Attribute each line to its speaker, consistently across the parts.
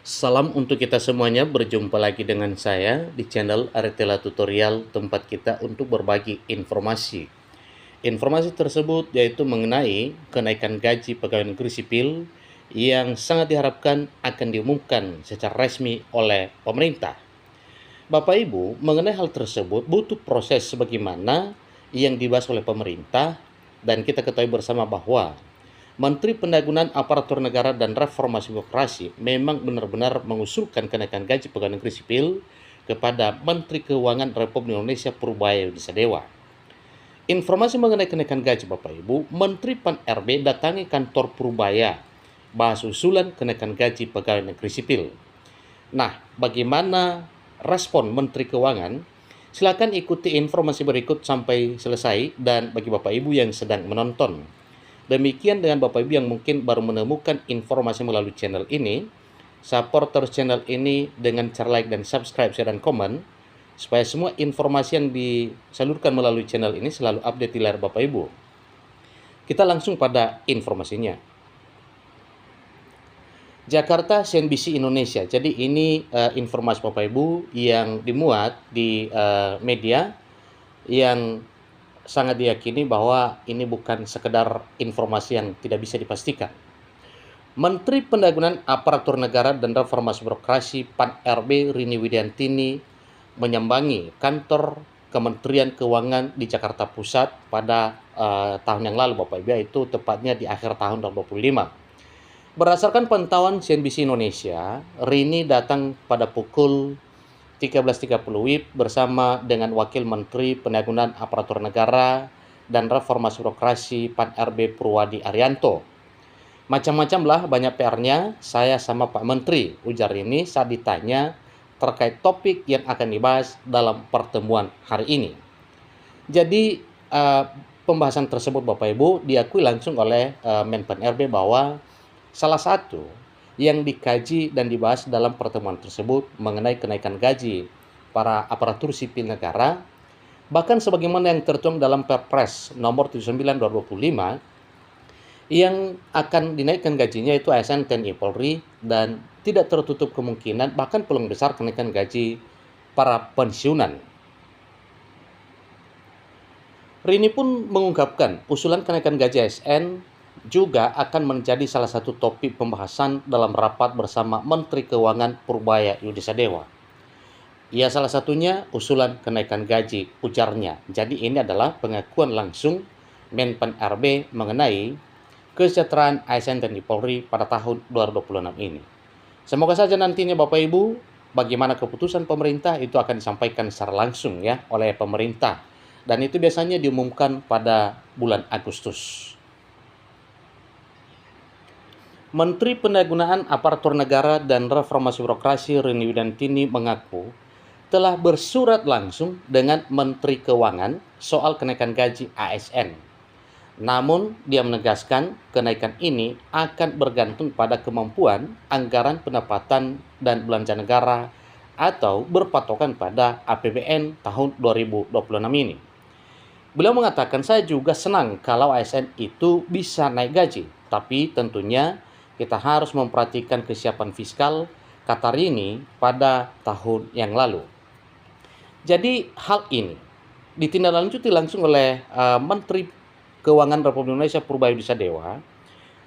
Speaker 1: Salam untuk kita semuanya, berjumpa lagi dengan saya di channel Aritela Tutorial, tempat kita untuk berbagi informasi. Informasi tersebut yaitu mengenai kenaikan gaji pegawai negeri sipil yang sangat diharapkan akan diumumkan secara resmi oleh pemerintah. Bapak Ibu, mengenai hal tersebut butuh proses sebagaimana yang dibahas oleh pemerintah, dan kita ketahui bersama bahwa Menteri Pendayagunaan Aparatur Negara dan Reformasi Birokrasi memang benar-benar mengusulkan kenaikan gaji pegawai negeri sipil kepada Menteri Keuangan Republik Indonesia Purbaya Yudisadewa. Informasi mengenai kenaikan gaji Bapak Ibu, Menteri Pan-RB datangi kantor Purbaya bahas usulan kenaikan gaji pegawai negeri sipil. Nah, bagaimana respon Menteri Keuangan? Silakan ikuti informasi berikut sampai selesai, dan bagi Bapak Ibu yang sedang menonton. Demikian dengan Bapak Ibu yang mungkin baru menemukan informasi melalui channel ini, support terus channel ini dengan cara like dan subscribe, share, dan komen, supaya semua informasi yang disalurkan melalui channel ini selalu update di layar Bapak Ibu. Kita langsung pada informasinya. Jakarta CNBC Indonesia. Jadi ini informasi Bapak Ibu yang dimuat di media yang sangat diyakini bahwa ini bukan sekedar informasi yang tidak bisa dipastikan. Menteri Pendayagunaan Aparatur Negara dan Reformasi Birokrasi Pan-RB Rini Widiantini menyambangi kantor Kementerian Keuangan di Jakarta Pusat pada tahun yang lalu Bapak Ibu, yaitu tepatnya di akhir tahun 2025. Berdasarkan pantauan CNBC Indonesia, Rini datang pada pukul 13.30 WIB bersama dengan Wakil Menteri Pendayagunaan Aparatur Negara dan Reformasi Birokrasi Pan-RB Purwadi Arianto. Macam-macam lah banyak PR-nya, saya sama Pak Menteri, ujar Rini saat ditanya terkait topik yang akan dibahas dalam pertemuan hari ini. Jadi pembahasan tersebut Bapak Ibu diakui langsung oleh Menpan RB bahwa salah satu yang dikaji dan dibahas dalam pertemuan tersebut mengenai kenaikan gaji para aparatur sipil negara, bahkan sebagaimana yang tertuang dalam Perpres nomor 79/2025 yang akan dinaikkan gajinya itu ASN TNI Polri, dan tidak tertutup kemungkinan bahkan peluang besar kenaikan gaji para pensiunan. Rini pun mengungkapkan usulan kenaikan gaji ASN juga akan menjadi salah satu topik pembahasan dalam rapat bersama Menteri Keuangan Purbaya Yudisadewa. Ya, salah satunya usulan kenaikan gaji, ujarnya. Jadi ini adalah pengakuan langsung Menpan RB mengenai kesejahteraan ASN TNI Polri pada tahun 2026 ini. Semoga saja nantinya Bapak Ibu, bagaimana keputusan pemerintah itu akan disampaikan secara langsung ya oleh pemerintah, dan itu biasanya diumumkan pada bulan Agustus. Menteri Pendayagunaan Aparatur Negara dan Reformasi Birokrasi Rini Widiantini mengaku telah bersurat langsung dengan Menteri Keuangan soal kenaikan gaji ASN. Namun, dia menegaskan kenaikan ini akan bergantung pada kemampuan anggaran pendapatan dan belanja negara atau berpatokan pada APBN tahun 2026 ini. Beliau mengatakan, saya juga senang kalau ASN itu bisa naik gaji, tapi tentunya kita harus memperhatikan kesiapan fiskal, kata Rini pada tahun yang lalu. Jadi hal ini ditindaklanjuti langsung oleh Menteri Keuangan Republik Indonesia Purbaya Yudisadewa.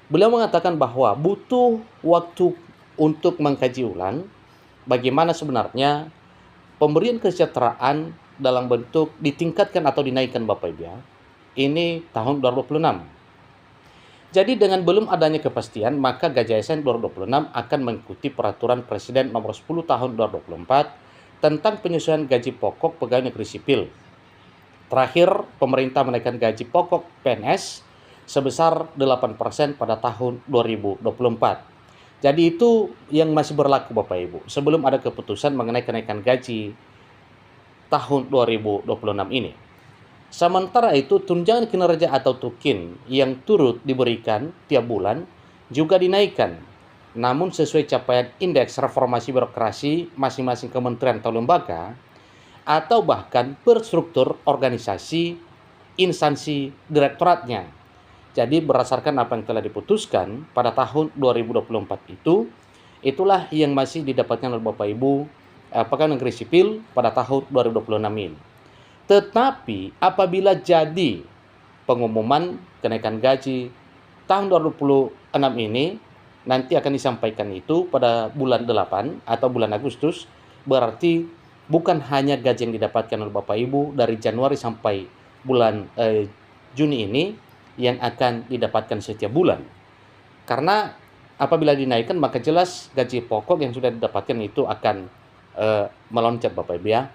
Speaker 1: Beliau mengatakan bahwa butuh waktu untuk mengkaji ulang bagaimana sebenarnya pemberian kesejahteraan dalam bentuk ditingkatkan atau dinaikkan Bapak Ibu ya. Ini tahun 2026. Jadi dengan belum adanya kepastian, maka gaji ASN 2026 akan mengikuti peraturan Presiden nomor 10 tahun 2024 tentang penyesuaian gaji pokok pegawai negeri sipil. Terakhir, pemerintah menaikkan gaji pokok PNS sebesar 8% pada tahun 2024. Jadi itu yang masih berlaku Bapak Ibu, sebelum ada keputusan mengenai kenaikan gaji tahun 2026 ini. Sementara itu, tunjangan kinerja atau TUKIN yang turut diberikan tiap bulan juga dinaikkan, namun sesuai capaian indeks reformasi birokrasi masing-masing kementerian atau lembaga, atau bahkan per struktur organisasi instansi direktoratnya. Jadi berdasarkan apa yang telah diputuskan pada tahun 2024 itu, Itulah yang masih didapatkan oleh Bapak Ibu pegawai negeri sipil pada tahun 2026 ini. Tetapi apabila jadi pengumuman kenaikan gaji tahun 2026 ini, nanti akan disampaikan itu pada bulan 8 atau bulan Agustus, berarti bukan hanya gaji yang didapatkan oleh Bapak Ibu dari Januari sampai bulan Juni ini yang akan didapatkan setiap bulan. Karena apabila dinaikkan maka jelas gaji pokok yang sudah didapatkan itu akan meloncat Bapak Ibu ya.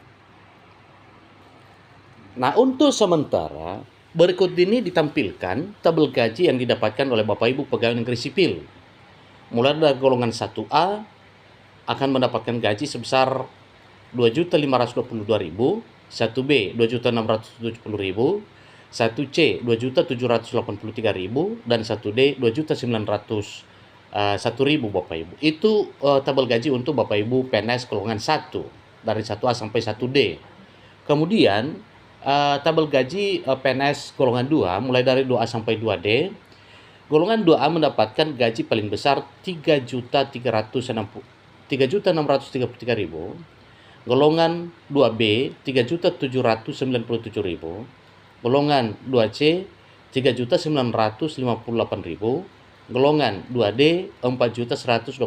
Speaker 1: Nah, untuk sementara berikut ini ditampilkan tabel gaji yang didapatkan oleh Bapak Ibu pegawai negeri sipil. Mulai dari golongan 1A akan mendapatkan gaji sebesar 2.522.000, 1B 2.670.000, 1C 2.783.000, dan 1D 2.901.000 Bapak Ibu. Itu tabel gaji untuk Bapak Ibu PNS golongan 1 dari 1A sampai 1D. Kemudian tabel gaji PNS golongan 2 mulai dari 2A sampai 2D. Golongan 2A mendapatkan gaji paling besar 3.633.000. Golongan 2B 3.797.000. Golongan 2C 3.958.000. Golongan 2D 4.125.600.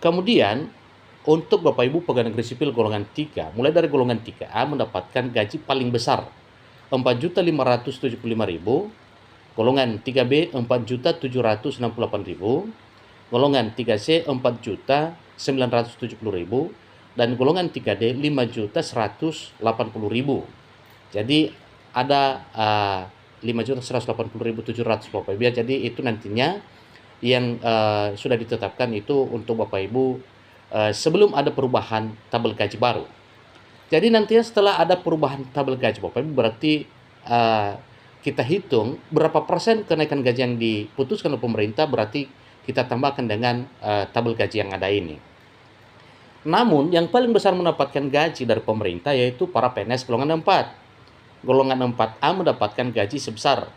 Speaker 1: Kemudian untuk Bapak Ibu pegawai negeri sipil golongan 3, mulai dari golongan 3A mendapatkan gaji paling besar 4.575.000, golongan 3B 4.768.000, golongan 3C 4.970.000, dan golongan 3D 5.180.000. Jadi ada 5.180.700 Bapak Ibu. Jadi itu nantinya yang sudah ditetapkan itu untuk Bapak Ibu sebelum ada perubahan tabel gaji baru. Jadi nantinya setelah ada perubahan tabel gaji Bapak Ibu, berarti kita hitung berapa persen kenaikan gaji yang diputuskan oleh pemerintah, berarti kita tambahkan dengan tabel gaji yang ada ini. Namun yang paling besar mendapatkan gaji dari pemerintah yaitu para PNS golongan 4. Golongan 4A mendapatkan gaji sebesar,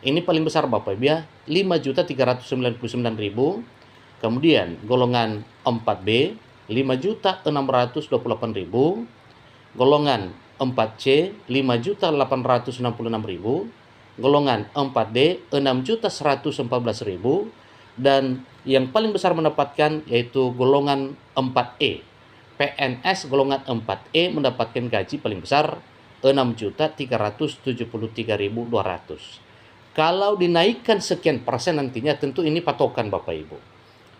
Speaker 1: ini paling besar Bapak Ibu ya, 5.399.000. Kemudian golongan 4B 5.628.000, golongan 4C 5.866.000, golongan 4D 6.114.000, dan yang paling besar mendapatkan yaitu golongan 4E. PNS golongan 4E mendapatkan gaji paling besar 6.373.200. Kalau dinaikkan sekian persen nantinya tentu ini patokan Bapak Ibu.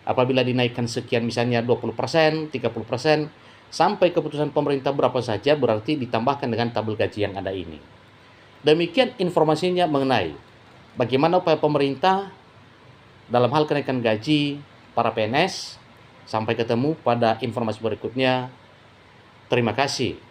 Speaker 1: Apabila dinaikkan sekian misalnya 20%, 30%, sampai keputusan pemerintah berapa saja berarti ditambahkan dengan tabel gaji yang ada ini. Demikian informasinya mengenai bagaimana upaya pemerintah dalam hal kenaikan gaji para PNS. Sampai ketemu pada informasi berikutnya. Terima kasih.